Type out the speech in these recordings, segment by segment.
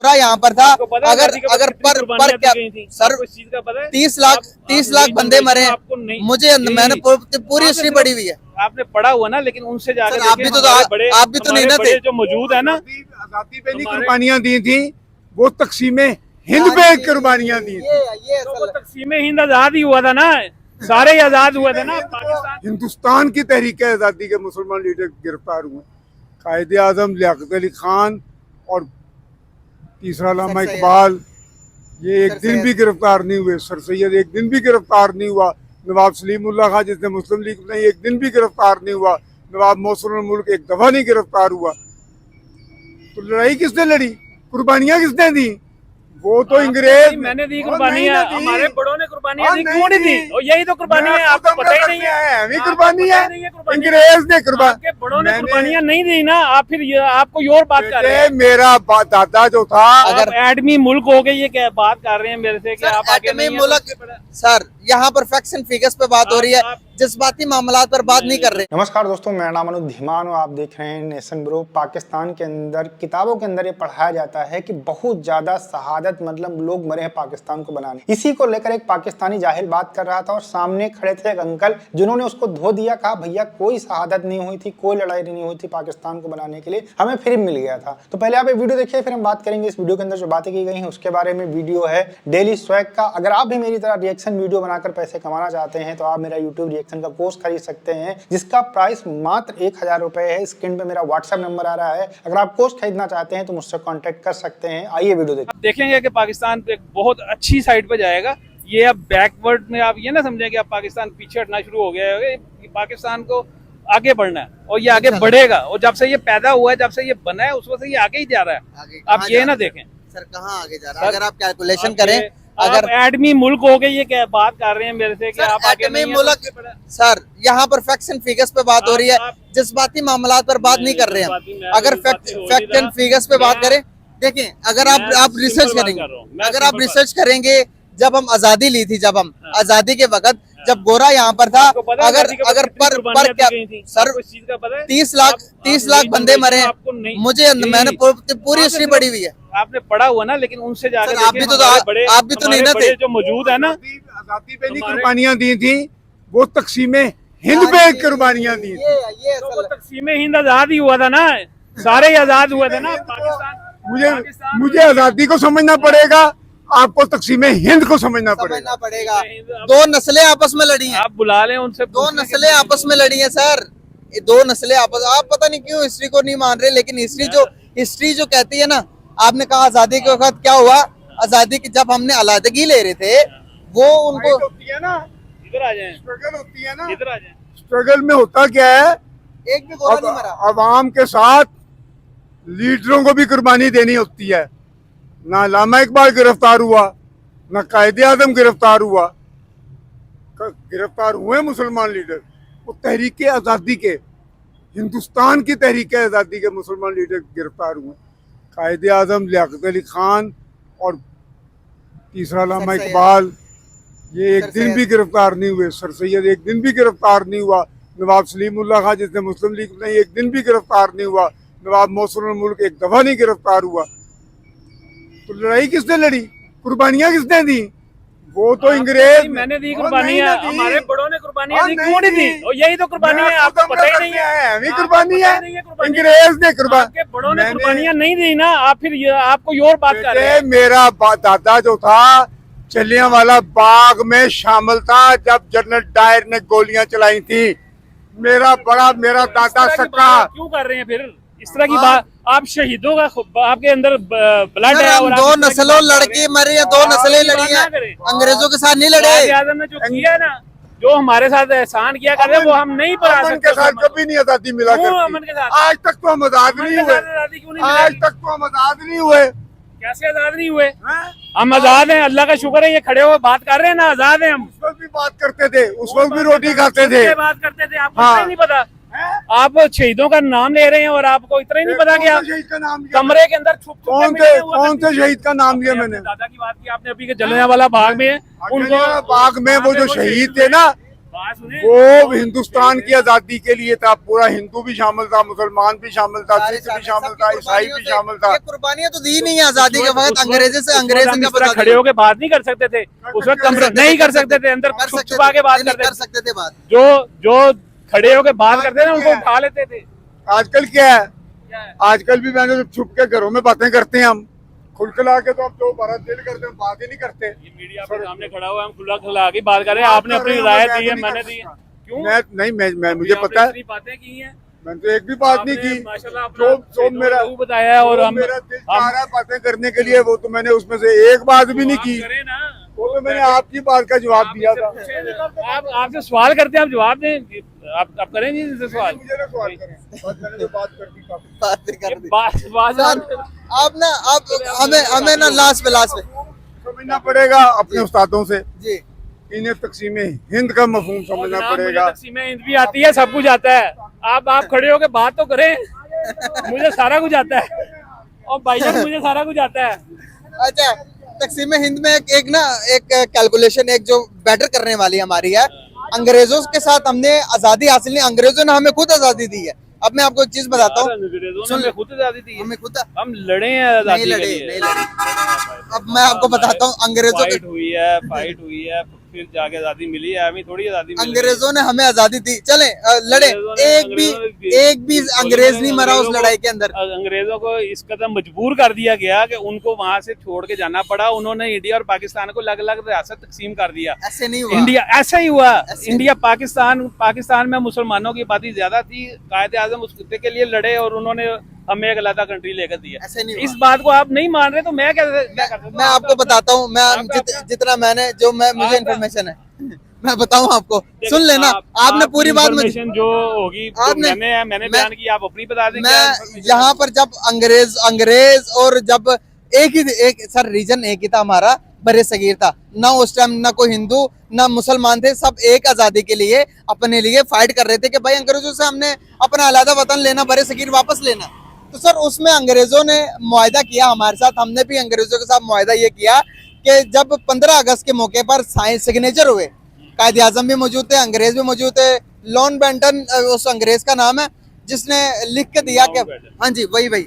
यहाँ पर था। अगर पर क्या सर 30 लाख बंदे मरे हैं। मुझे मैंने पूरी हिस्ट्री पढ़ी हुई है। आपने पढ़ा हुआ ना, लेकिन उनसे जाकर आप भी तो नहीं ना थे जो मौजूद है ना। आजादी पे नहीं कुर्बानियां दी थी, वो तकसीमे हिंद पे कुर्बानियां दी थी। वो तकसीमे हिंद आजाद ही हुआ था ना, सारे ही आजाद हुए थे ना। पाकिस्तान हिंदुस्तान की तहरीक आजादी के मुसलमान लीडर गिरफ्तार हुए। कायदे आजम लियाकत अली खान और तीसरा अल्लामा इकबाल, ये एक दिन भी गिरफ्तार नहीं हुए। सर सैयद एक दिन भी गिरफ्तार नहीं हुआ। नवाब सलीमुल्लाह खान जिसने मुस्लिम लीग बनाई, एक दिन भी गिरफ्तार नहीं हुआ। नवाब मोहसिनुल मुल्क एक दफा नहीं गिरफ्तार हुआ। तो लड़ाई किसने लड़ी, कुर्बानियां किसने दी? वो तो अंग्रेज। मैंने दी कुर्बानियां, हमारे बड़ों ने कुर्बानियां दी, क्यों नहीं दी? और यही तो कुर्बानी है, आपको पता ही नहीं है। कुर्बानी है अंग्रेज ने आपके बड़ों ने कुर्बानियां नहीं दी ना। आप फिर आपको और बात कर रहे हैं। मेरा दादा जो था, अगर एडमी मुल्क हो गए, ये क्या बात कर रहे हैं मेरे से कि आप आगे नहीं मुल्क। सर यहाँ पर फैक्ट्स एंड फिगर्स पे बात हो रही है, जज्बाती मामलात पर बात नहीं कर रहे। नमस्कार दोस्तों, मेरा नाम अनुज धीमान और आप देख रहे हैं नेशन ब्रो। पाकिस्तान के अंदर किताबों के अंदर ये पढ़ाया जाता है कि बहुत ज्यादा शहादत, मतलब लोग मरे हैं पाकिस्तान को बनाने। इसी को लेकर एक पाकिस्तानी जाहिल बात कर रहा था और सामने खड़े थे एक अंकल जिन्होंने उसको धो दिया। कहा भैया कोई शहादत नहीं हुई थी, कोई लड़ाई नहीं हुई थी पाकिस्तान को बनाने के लिए, हमें फ्री मिल गया था। तो पहले आप ये वीडियो देखिए, फिर हम बात करेंगे इस वीडियो के अंदर जो बातें की गई हैं उसके बारे में। वीडियो है डेली स्वैग का। अगर आप भी मेरी तरह रिएक्शन वीडियो बनाकर पैसे कमाना चाहते हैं तो आप मेरा यूट्यूब रिएक्शन का कोर्स खरीद सकते हैं, जिसका प्राइस मात्र 1000 रुपए है। स्क्रीन पे मेरा व्हाट्सएप नंबर आ रहा है। अगर आप कोर्स खरीदना चाहते हैं तो मुझसे कांटेक्ट कर सकते हैं। आइए वीडियो देखिए। आप देखेंगे कि पाकिस्तान एक बहुत अच्छी साइड पे जाएगा। ये अब बैकवर्ड में आप ये ना समझें कि अब पाकिस्तान पीछे हटना शुरू हो गया है। पाकिस्तान को आगे बढ़ना है और ये आगे बढ़ेगा। और जब से ये पैदा हुआ है, जब से ये बना है, उस वक्त से ये आगे ही जा रहा है। आप ये ना देखें सर कहाँ आगे जा रहा है। अगर आप कैलकुलेशन करें, अगर एडमी मुल्क हो गए, ये क्या बात कर रहे हैं मेरे से कि आप आगे नहीं मुल्क। सर यहाँ पर फैक्ट्स एंड फिगर्स पे बात हो रही है, जज्बाती मामलात पर बात नहीं कर रहे हैं। अगर फैक्ट एंड फिगर्स पे बात करें, देखिए अगर आप रिसर्च करेंगे, अगर आप रिसर्च करेंगे, जब हम आजादी ली थी, जब हम आजादी के वक्त जब गोरा यहाँ पर था, अगर पर क्या सर 30 लाख बंदे मरे हैं। मुझे मैंने पूरी हिस्ट्री पढ़ी हुई है। आपने पढ़ा हुआ ना, लेकिन उनसे जाकर आप भी तो नहीं ना थे। जो मौजूद है ना, आजादी पे नहीं कुर्बानियां दी थी, वो तकसीमे हिंद पे कुर्बानियां दी थी। वो तकसीमे हिंद आजाद ही हुआ था ना, सारे ही आजाद हुए थे ना। पाकिस्तान मुझे आजादी को समझना पड़ेगा, आपको तकसीमे हिंद को समझना पड़ेगा। दो नस्लें आपस में लड़ी हैं। आप बुला लें उनसे, दो नस्लें आपस में लड़ी हैं सर। दो नस्लें आपस, आप पता नहीं क्यों हिस्ट्री को नहीं मान रहे, लेकिन हिस्ट्री जो कहती है ना। आपने कहा आजादी के वक्त क्या हुआ, आजादी की जब हमने अलहदगी ले रहे थे, वो उनको इधर आ जाएं, स्ट्रगल होती है ना, इधर आ जाएं। स्ट्रगल में होता क्या है, एक भी गोरा नहीं मरा। अवाम के साथ लीडरों को भी कुर्बानी देनी होती है। ना अल्लामा इकबाल गिरफ्तार हुआ, ना कायदे आजम गिरफ्तार हुआ। गिरफ्तार हुए मुसलमान लीडर, वो तहरीक आज़ादी के, हिंदुस्तान की तहरीक आज़ादी के मुसलमान लीडर गिरफ्तार हुए। कायदे आजम लियाकत अली खान और तीसरा अल्लामा इकबाल, ये एक दिन भी गिरफ्तार नहीं हुए। सर सैयद एक दिन भी गिरफ्तार नहीं हुआ। नवाब सलीमुल्लाह खान जिसने मुस्लिम लीग बनाई, एक दिन भी गिरफ्तार नहीं हुआ। नवाब मोहसिनुल मुल्क एक दफा नहीं गिरफ्तार हुआ। तो लड़ाई किसने लड़ी, कुर्बानियां किसने दी? वो तो अंग्रेज। मैंने दी कुर्बानियां, हमारे बड़ों ने कुर्बानियां दी, क्यों नहीं दी? और यही तो कुर्बानी है, आपको पता ही नहीं है। कुर्बानी है अंग्रेज ने आपके बड़ों ने कुर्बानियां नहीं दी ना। आप फिर आपको और बात कर रहे हैं। मेरा दादा जो था जलियांवाला बाग में शामिल था जब जनरल डायर ने गोलियां चलाई थी। मेरा दादा सक्का। क्यों कर रहे हैं फिर इस तरह की बात? आप शहीदों का आपके अंदर ब्लड है। और दो नस्लों लड़की मरी है, दो नस्लें लड़ी हैं, अंग्रेजों के साथ नहीं लड़े। आजम ने जो किया ना, जो हमारे साथ एहसान किया कर रहे, वो हम नहीं भुला सकते। के साथ कभी नहीं आजादी मिला अमन के साथ। आज तक तो हम आजाद नहीं हुए। आज तक तो हम आजाद नहीं हुए। कैसे आजाद नहीं हुए? हम आजाद हैं, अल्लाह का शुक्र है। ये खड़े हुए बात कर रहे हैं ना, आजाद हैं हम। उस वक्त भी बात करते थे, उस वक्त भी रोटी खाते थे, बात करते थे। आपको नहीं पता, आप शहीदों का नाम ले रहे हैं और आपको इतना ही नहीं पता कि आप कमरे के अंदर छुप कौन से शहीद का नाम लिया मैंने? दादा की बात की आपने अभी के जलियांवाला बाग में। उनको बाग में वो जो शहीद थे ना, बात सुने, वो हिंदुस्तान की आजादी के लिए था, पूरा हिंदू भी शामिल था, मुसलमान भी शामिल था, सिख भी शामिल था, ईसाई भी शामिल था। ये कुर्बानियां तो दी नहीं है आजादी के वक्त, अंग्रेजी से अंग्रेज हम ने इस तरह खड़े होके बात नहीं कर सकते थे उस वक्त, हम नहीं कर सकते थे, अंदर कर छुप सकते छुपा के बात नहीं, करते कर थे। सकते थे बात। जो खड़े होके बात करते थे उनको उठा लेते थे। आजकल क्या है, आजकल भी मैंने छुप के घरों में बातें करते हैं, हम खुलखुला के तो हम जो भारत दिल करते हैं बात ही नहीं करते। ये मीडिया के सामने खड़ा हुआ है, हम खुला खुला के बात कर रहे हैं, आपने अपनी राय दी है, मैंने दी है, क्यों मैं नहीं, मैं मुझे पता है, इतनी बातें की हैं, मैंने तो एक भी बात नहीं की। माशाल्लाह जो मेरा बताया है, और जो हम मेरा दिल चाह रहा है बातें करने के लिए, वो तो मैंने उसमें से एक बात भी नहीं की। करें ना, वो तो मैंने आपकी बात का जवाब दिया था। आप आपसे सवाल करते हैं, आप जवाब दें, आप करें जी इनसे सवाल। मुझे ना सवाल करें, बस मैंने जो बात कर दी काफी। बातें कर दी। बात सर, आप ना आप हमें ना लास्ट पे समझना पड़ेगा अपने उस्तादों से, जी इन्हें तकसीमे हिंद का मफहूम समझना पड़ेगा। तकसीमें हिंद भी आती है, सब कुछ आता है, आप खड़े होके बात तो करें। मुझे सारा कुछ आता है, और भाईजान मुझे सारा कुछ आता है। अच्छा, तकसीम हिंद में एक कैलकुलेशन एक जो बेटर करने वाली हमारी है। अंग्रेजों के साथ हमने आजादी हासिल नहीं, अंग्रेजों ने हमें खुद आजादी दी है। अब मैं आपको एक चीज बताता हूँ, अंग्रेजों ने खुद आजादी दी है, हमें खुद हम लड़े हैं आजादी के लिए। नहीं लड़े। अब मैं आपको बताता हूँ, अंग्रेजों फाइट हुई है, फिर जाके आजादी मिली है, हमें थोड़ी आजादी मिली है। अंग्रेजों ने हमें आजादी दी, चले लड़े, एक भी अंग्रेज नहीं मरा उस लड़ाई के अंदर। अंग्रेजों को इस कदम मजबूर कर दिया गया कि उनको वहां से छोड़ के जाना पड़ा। उन्होंने इंडिया और पाकिस्तान को अलग अलग रियासत तकसीम कर दिया। ऐसे नहीं हुआ, इंडिया ऐसा ही हुआ। इंडिया पाकिस्तान में मुसलमानों की आबादी ज्यादा थी, कायदे आजम उस खित्ते के लिए लड़े और उन्होंने हमें एक अलग कंट्री लेकर दिया। ऐसे नहीं इस बात को आप नहीं मान रहे तो मैं क्या कर सकता हूं? मैं आपको बताता हूँ, मैं जितना मैंने मुझे इन्फॉर्मेशन है मैं बताऊं आपको, सुन लेना। आपने पूरी बात मुझे जो होगी तो मैंने बयान की, आप अपनी बता दें। मैं यहाँ पर जब अंग्रेज और जब एक सर रीजन एक ही था हमारा, बरे सगीर था ना उस टाइम, ना कोई हिंदू ना मुसलमान थे, सब एक आजादी के लिए अपने लिए फाइट कर रहे थे कि भाई अंग्रेजों से हमने अपना अलहदा वतन लेना, बरे सगीर वापस लेना। तो सर उसमें अंग्रेजों ने मुआहदा किया हमारे साथ, हमने भी अंग्रेजों के साथ मुआहदा ये किया कि जब 15 अगस्त के मौके पर सिग्नेचर हुए, कायदे आजम भी मौजूद थे, अंग्रेज भी मौजूद थे, लॉन बेंटन उस अंग्रेज का नाम है जिसने लिख के दिया कि हाँ जी वही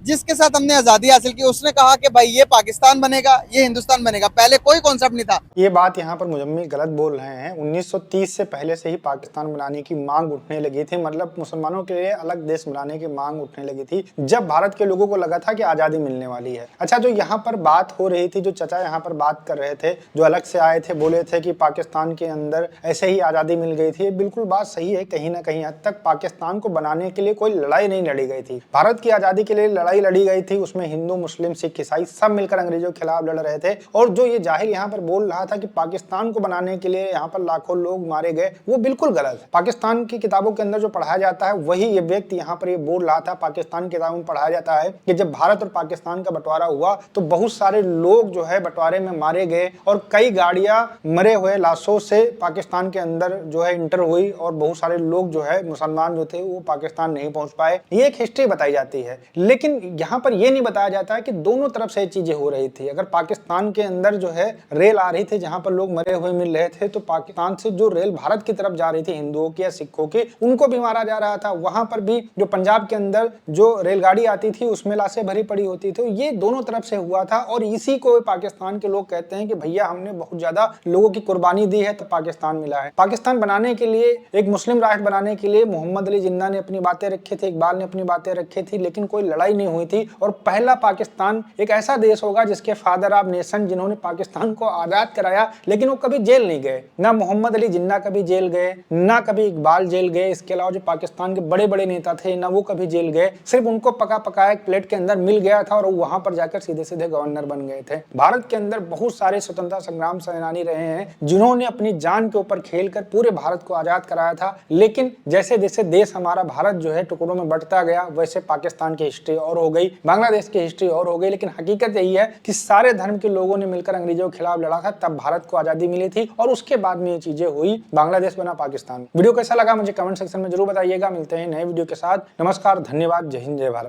जिसके साथ हमने आजादी हासिल की, उसने कहा कि भाई ये पाकिस्तान बनेगा, ये हिंदुस्तान बनेगा। पहले कोई कॉन्सेप्ट नहीं था। ये बात यहाँ पर मुजम्मिल गलत बोल रहे हैं। 1930 से पहले से ही पाकिस्तान बनाने की मांग उठने लगी थी, मतलब मुसलमानों के लिए अलग देश बनाने की मांग उठने लगी थी जब भारत के लोगों को लगा था कि आज़ादी मिलने वाली है। अच्छा, जो यहाँ पर बात हो रही थी, जो चचा यहाँ पर बात कर रहे थे, जो अलग से आए थे, बोले थे कि पाकिस्तान के अंदर ऐसे ही आज़ादी मिल गई थी, बिल्कुल बात सही है। कहीं ना कहीं हद तक पाकिस्तान को बनाने के लिए कोई लड़ाई नहीं लड़ी गई थी। भारत की आज़ादी के लिए लड़ाई लड़ी गई थी, उसमें हिंदू मुस्लिम सिख ईसाई सब मिलकर अंग्रेजों के खिलाफ लड़ रहे थे। और जो ये जाहिल यहाँ पर बोल रहा था कि पाकिस्तान को बनाने के लिए यहाँ पर लाखों लोग मारे गए, वो बिल्कुल गलत है। पाकिस्तान की किताबों के अंदर जो पढ़ाया जाता है वही ये व्यक्ति यहाँ पर ये बोल रहा था। पाकिस्तान की किताबों में पढ़ाया जाता है कि जब भारत और पाकिस्तान का बंटवारा हुआ तो बहुत सारे लोग जो है बंटवारे में मारे गए और कई गाड़ियां मरे हुए लाशों से पाकिस्तान के अंदर जो है इंटर हुई और बहुत सारे लोग जो है मुसलमान जो थे वो पाकिस्तान नहीं पहुंच पाए। ये एक हिस्ट्री बताई जाती है, लेकिन यहाँ पर ये नहीं बताया जाता है कि दोनों तरफ से चीजें हो रही थी। अगर पाकिस्तान के अंदर जो है रेल आ रही थी जहां पर लोग मरे हुए मिल रहे थे, तो पाकिस्तान से जो रेल भारत की तरफ जा रही थी हिंदुओं की या सिखों की, उनको भी मारा जा रहा था। वहां पर भी जो पंजाब के अंदर जो रेलगाड़ी आती थी उसमें लाशें भरी पड़ी होती थी। ये दोनों तरफ से हुआ था और इसी को पाकिस्तान के लोग कहते हैं कि भैया हमने बहुत ज्यादा लोगों की कुर्बानी दी है तो पाकिस्तान मिला है। पाकिस्तान बनाने के लिए, एक मुस्लिम राष्ट्र बनाने के लिए मोहम्मद अली जिन्ना ने अपनी बातें रखी थी, इकबाल ने अपनी बातें रखी थी, लेकिन कोई लड़ाई नहीं हुई थी। और पहला पाकिस्तान एक ऐसा देश होगा जिसके फादर ऑफ नेशन, जिन्होंने पाकिस्तान को आजाद कराया, लेकिन वो कभी जेल नहीं गए। ना मोहम्मद अली जिन्ना कभी जेल गए, ना कभी इकबाल जेल गए। इसके अलावा जो पाकिस्तान के बड़े बड़े नेता थे ना वो कभी जेल गए। सिर्फ उनको पका पकाया एक प्लेट के अंदर मिल गया था और वहां पर जाकर सीधे सीधे गवर्नर बन गए थे। भारत के अंदर बहुत सारे स्वतंत्रता संग्राम सेनानी रहे हैं जिन्होंने अपनी जान के ऊपर खेलकर पूरे भारत को आजाद कराया था। लेकिन जैसे जैसे देश हमारा भारत जो है टुकड़ों में बंटता गया, वैसे पाकिस्तान की हिस्ट्री और हो गई, बांग्लादेश की हिस्ट्री और हो गई। लेकिन हकीकत यही है कि सारे धर्म के लोगों ने मिलकर अंग्रेजों के खिलाफ लड़ा था, तब भारत को आजादी मिली थी और उसके बाद में ये चीजें हुई, बांग्लादेश बना पाकिस्तान। वीडियो कैसा लगा मुझे कमेंट सेक्शन में जरूर बताइएगा। मिलते हैं नए वीडियो के साथ। नमस्कार, धन्यवाद, जय हिंद, जय भारत।